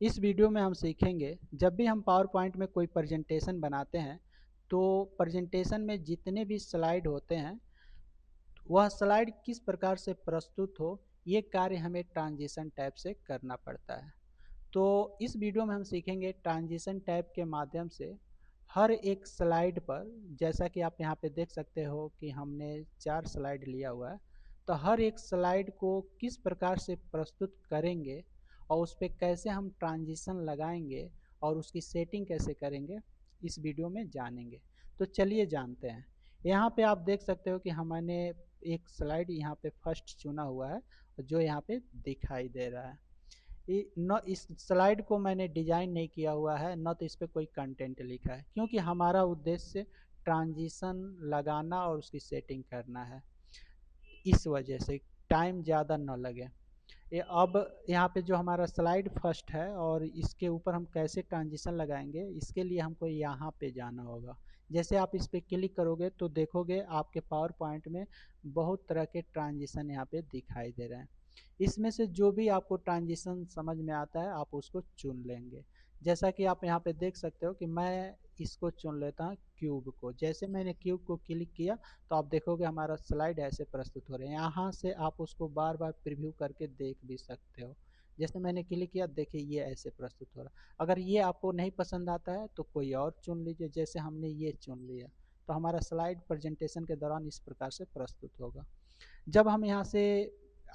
इस वीडियो में हम सीखेंगे जब भी हम पावर पॉइंट में कोई प्रेजेंटेशन बनाते हैं तो प्रेजेंटेशन में जितने भी स्लाइड होते हैं वह स्लाइड किस प्रकार से प्रस्तुत हो ये कार्य हमें ट्रांजिशन टैब से करना पड़ता है। तो इस वीडियो में हम सीखेंगे ट्रांजिशन टैब के माध्यम से हर एक स्लाइड पर, जैसा कि आप यहाँ पे देख सकते हो कि हमने 4 स्लाइड लिया हुआ है, तो हर एक स्लाइड को किस प्रकार से प्रस्तुत करेंगे और उस पर कैसे हम ट्रांजिशन लगाएंगे और उसकी सेटिंग कैसे करेंगे इस वीडियो में जानेंगे। तो चलिए जानते हैं। यहाँ पे आप देख सकते हो कि हमने एक स्लाइड यहाँ पे फर्स्ट चुना हुआ है जो यहाँ पे दिखाई दे रहा है। न इस स्लाइड को मैंने डिजाइन नहीं किया हुआ है, न तो इस पर कोई कंटेंट लिखा है, क्योंकि हमारा उद्देश्य ट्रांजिशन लगाना और उसकी सेटिंग करना है। इस वजह से टाइम ज़्यादा न लगे। ये अब यहाँ पे जो हमारा स्लाइड फर्स्ट है और इसके ऊपर हम कैसे ट्रांजिशन लगाएंगे, इसके लिए हमको यहाँ पे जाना होगा। जैसे आप इस पे क्लिक करोगे तो देखोगे आपके पावर पॉइंट में बहुत तरह के ट्रांजिशन यहाँ पे दिखाई दे रहे हैं। इसमें से जो भी आपको ट्रांजिशन समझ में आता है आप उसको चुन लेंगे। जैसा कि आप यहाँ पे देख सकते हो कि मैं इसको चुन लेता हूँ क्यूब को। जैसे मैंने क्यूब को क्लिक किया तो आप देखोगे हमारा स्लाइड ऐसे प्रस्तुत हो रहे हैं। यहाँ से आप उसको बार बार प्रीव्यू करके देख भी सकते हो। जैसे मैंने क्लिक किया, देखिए ये ऐसे प्रस्तुत हो रहा है। अगर ये आपको नहीं पसंद आता है तो कोई और चुन लीजिए, जैसे हमने ये चुन लिया तो हमारा स्लाइड प्रेजेंटेशन के दौरान इस प्रकार से प्रस्तुत होगा। जब हम यहाँ से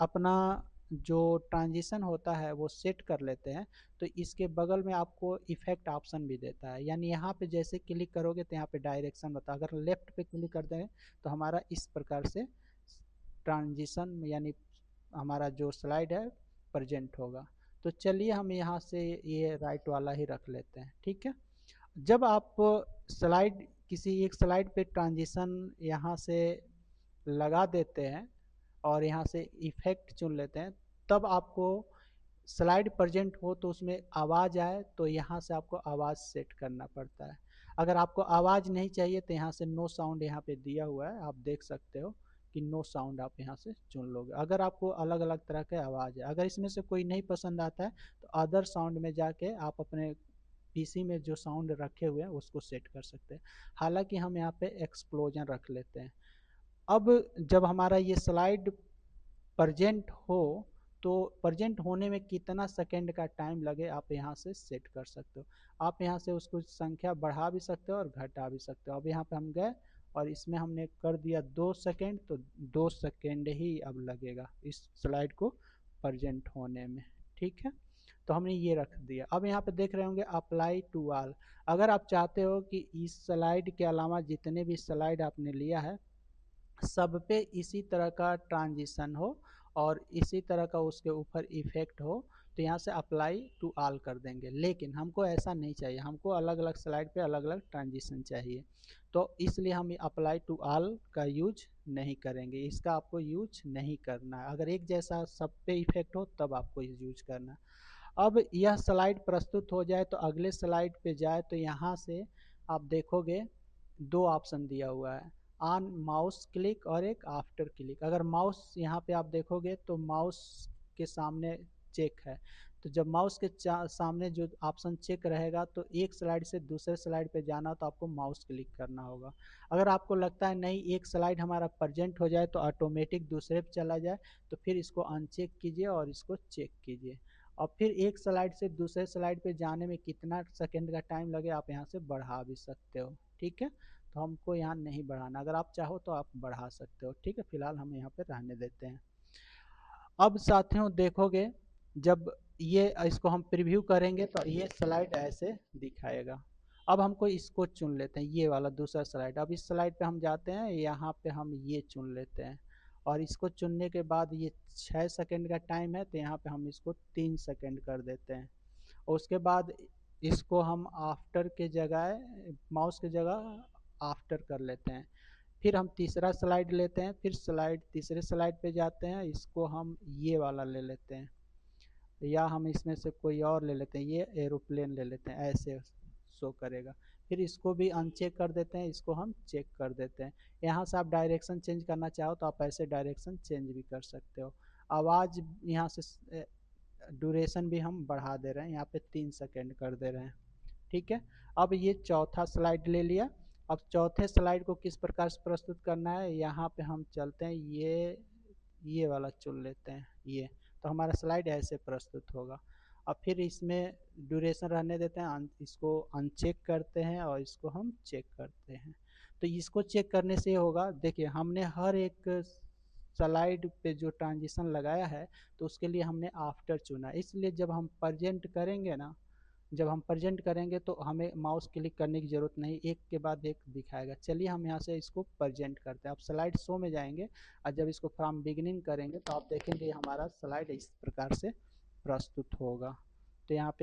अपना जो ट्रांजिशन होता है वो सेट कर लेते हैं तो इसके बगल में आपको इफेक्ट ऑप्शन भी देता है। यानी यहाँ पे जैसे क्लिक करोगे तो यहाँ पे डायरेक्शन बता, अगर लेफ्ट पे क्लिक कर देंगे तो हमारा इस प्रकार से ट्रांजिशन यानी हमारा जो स्लाइड है प्रेजेंट होगा। तो चलिए हम यहाँ से ये राइट वाला ही रख लेते हैं, ठीक है। जब आप स्लाइड किसी एक स्लाइड पे ट्रांजिशन यहाँ से लगा देते हैं और यहाँ से इफेक्ट चुन लेते हैं, तब आपको स्लाइड प्रेजेंट हो तो उसमें आवाज़ आए तो यहाँ से आपको आवाज़ सेट करना पड़ता है। अगर आपको आवाज़ नहीं चाहिए तो यहाँ से नो साउंड यहाँ पे दिया हुआ है, आप देख सकते हो कि नो साउंड आप यहाँ से चुन लोगे। अगर आपको अलग अलग तरह के आवाज़ है, अगर इसमें से कोई नहीं पसंद आता है तो अदर साउंड में जाके आप अपने पीसी में जो साउंड रखे हुए हैं उसको सेट कर सकते हैं। हालांकि हम यहाँ पे एक्सप्लोजन रख लेते हैं। अब जब हमारा ये स्लाइड प्रेजेंट हो तो प्रेजेंट होने में कितना सेकंड का टाइम लगे आप यहाँ से सेट कर सकते हो। आप यहाँ से उसको संख्या बढ़ा भी सकते हो और घटा भी सकते हो। अब यहाँ पे हम गए और इसमें हमने कर दिया 2 सेकंड, तो 2 सेकंड ही अब लगेगा इस स्लाइड को प्रेजेंट होने में, ठीक है। तो हमने ये रख दिया। अब यहाँ पे देख रहे होंगे अप्लाई टू ऑल। अगर आप चाहते हो कि इस स्लाइड के अलावा जितने भी स्लाइड आपने लिया है सब पे इसी तरह का ट्रांजिशन हो और इसी तरह का उसके ऊपर इफेक्ट हो, तो यहाँ से अप्लाई टू ऑल कर देंगे। लेकिन हमको ऐसा नहीं चाहिए, हमको अलग अलग स्लाइड पे अलग अलग ट्रांजिशन चाहिए, तो इसलिए हम अप्लाई टू ऑल का यूज नहीं करेंगे। इसका आपको यूज नहीं करना है। अगर एक जैसा सब पे इफेक्ट हो तब आपको यूज करना है। अब यह स्लाइड प्रस्तुत हो जाए तो अगले स्लाइड पे जाए तो यहाँ से आप देखोगे 2 ऑप्शन दिया हुआ है, ऑन माउस क्लिक और एक आफ्टर क्लिक। अगर माउस यहाँ पे आप देखोगे तो माउस के सामने चेक है, तो जब माउस के सामने जो ऑप्शन चेक रहेगा तो एक स्लाइड से दूसरे स्लाइड पे जाना तो आपको माउस क्लिक करना होगा। अगर आपको लगता है नहीं एक स्लाइड हमारा प्रेजेंट हो जाए तो ऑटोमेटिक दूसरे पे चला जाए, तो फिर इसको अनचेक कीजिए और इसको चेक कीजिए। और फिर एक स्लाइड से दूसरे स्लाइड पे जाने में कितना सेकंड का टाइम लगे आप यहाँ से बढ़ा भी सकते हो, ठीक है। तो हमको यहाँ नहीं बढ़ाना, अगर आप चाहो तो आप बढ़ा सकते हो, ठीक है। फिलहाल हम यहाँ पे रहने देते हैं। अब साथियों देखोगे जब ये इसको हम प्रीव्यू करेंगे तो ये स्लाइड ऐसे दिखाएगा। अब हमको इसको चुन लेते हैं, ये वाला दूसरा स्लाइड। अब इस स्लाइड पे हम जाते हैं, यहाँ पे हम ये चुन लेते हैं और इसको चुनने के बाद ये 6 सेकंड का टाइम है तो यहाँ पे हम इसको 3 सेकंड कर देते हैं। और उसके बाद इसको हम आफ्टर के जगह माउस की जगह आफ्टर कर लेते हैं। फिर हम तीसरा स्लाइड लेते हैं, फिर तीसरे स्लाइड पे जाते हैं, इसको हम ये वाला ले लेते हैं या हम इसमें से कोई और ले लेते हैं, ये एरोप्लेन ले लेते हैं, ऐसे शो करेगा। फिर इसको भी अनचेक कर देते हैं, इसको हम चेक कर देते हैं। यहाँ से आप डायरेक्शन चेंज करना चाहो तो आप ऐसे डायरेक्शन चेंज भी कर सकते हो। आवाज़ यहाँ से ड्यूरेशन भी हम बढ़ा दे रहे हैं, यहाँ पे 3 सेकेंड कर दे रहे हैं। ठीक है, अब ये चौथा स्लाइड ले लिया। अब चौथे स्लाइड को किस प्रकार से प्रस्तुत करना है, यहाँ पे हम चलते हैं, ये वाला चुन लेते हैं, ये तो हमारा स्लाइड ऐसे प्रस्तुत होगा। अब फिर इसमें ड्यूरेशन रहने देते हैं, इसको अनचेक करते हैं और इसको हम चेक करते हैं। तो इसको चेक करने से होगा, देखिए हमने हर एक स्लाइड पे जो ट्रांजिशन लगाया है तो उसके लिए हमने आफ्टर चुना, इसलिए जब हम प्रेजेंट करेंगे ना, जब हम प्रेजेंट करेंगे तो हमें माउस क्लिक करने की ज़रूरत नहीं, एक के बाद एक दिखाएगा। चलिए हम यहाँ से इसको प्रेजेंट करते हैं। अब स्लाइड शो में जाएंगे और जब इसको फ्रॉम बिगिनिंग करेंगे तो आप देखेंगे हमारा स्लाइड इस प्रकार से प्रस्तुत होगा। तो यहाँ पे